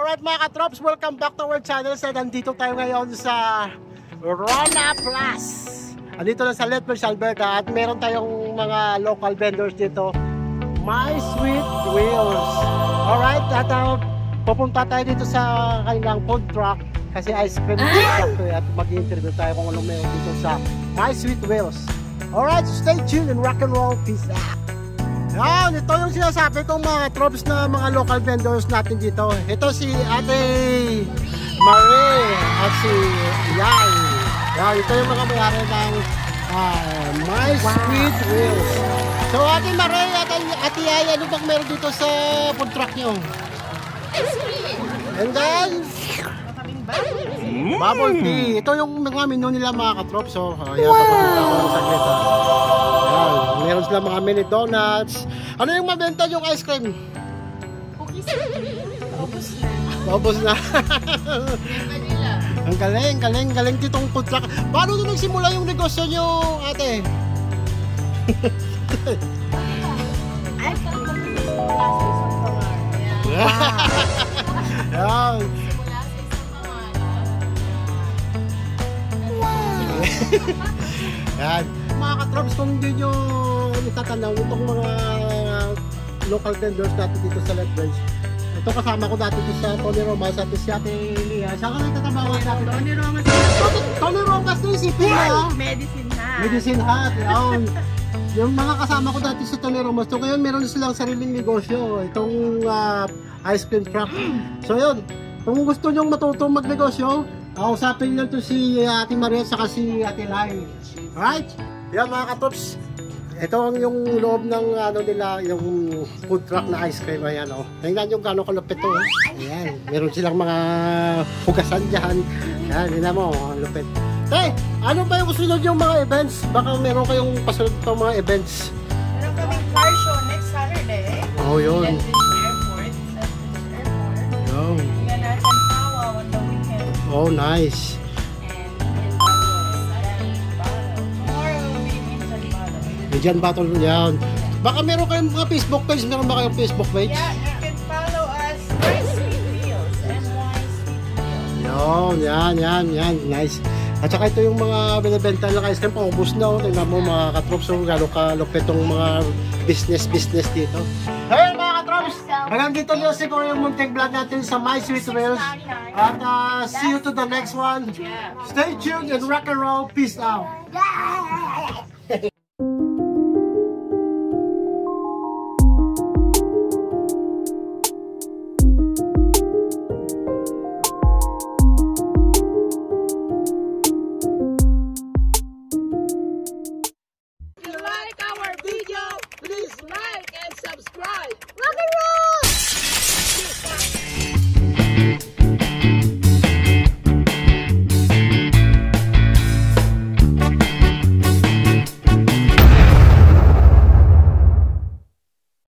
Alright mga katrops, welcome back to our channel. So nandito tayo ngayon sa Rona Plus. Andito na sa Lethbridge, Alberta. At meron tayong mga local vendors dito. My Sweet Wheels. Alright, at pupunta tayo dito sa kanilang food truck. Kasi ice cream truck to. At mag-interview tayo kung anong meron dito sa My Sweet Wheels. Alright, so stay tuned and rock and roll. Peace out. Yan, ito yung sinasabi kong mga tropes na mga local vendors natin dito. Ito si Ate Marie at si Yay. Yan, ito yung mga mayari ng My Sweet Wheels. So Ate Marie at Ate Yay, ano bang meron dito sa food truck nyo? And then bubble tea. Ito yung mga menu nila mga katrops. So, ayan, papakita ko lang saglit. Ayan, meron sila mga mini donuts. Ano yung mabenta yung ice cream? Cookies. Ubus na. Ubus na. Vanilla. Ang galing ditong food truck. Paano nung nagsimula yung negosyo nyo, ate? Ay, parang magsimula sa isang pangar. Ayan. Yan. Mga katrops, kung hindi nyo itatanaw itong mga local vendors natin dito sa Lethbridge. Ito kasama ko dati sa Tony Romas at si Ate Lia. Saan ka na itatabawan natin? Tony Romas. Tony Romas na isipin na. Medicine Hat. Medicine Hat. Yan. Yung mga kasama ko dati sa Tony Romas. So ngayon meron silang sariling negosyo. Itong ice cream truck. So yun. Kung gusto nyong matutong magnegosyo, usapin nyo to si Ate Maria at si Ate Lai. Alright? Yan mga katops. Ito ang yung loob ng ano nila, yung food truck na ice cream. Ayan o. Tingnan nyo gano'ng kalupit to. Ayan. Meron silang mga hugasan dyan. Ayan. Tingnan mo. Ang lupit. Tay, ano ba yung gusto nyo yung mga events? Baka meron kayong pasunod pang mga events. Meron kaming car show next Saturday. Oh, yun. Airport. Yun. Tingnan natin Pawa on the weekend. Oh, nice. Diyan battle yan. Baka meron kayong mga Facebook page. Meron ba kayong Facebook page? Yeah, you can follow us. My Sweet Wheels. Yun, yan. Nice. At saka ito yung mga binibenta ng ice cream. Paubos na. Tingnan mo mga katrops. Gano'ng kalupit itong mga business dito. Hey mga katrops! Hanggang dito na siguro yung munting vlog natin sa My Sweet Wheels. At see you to the next one. Stay tuned and rock and roll. Peace out. If you like our video, please like and subscribe.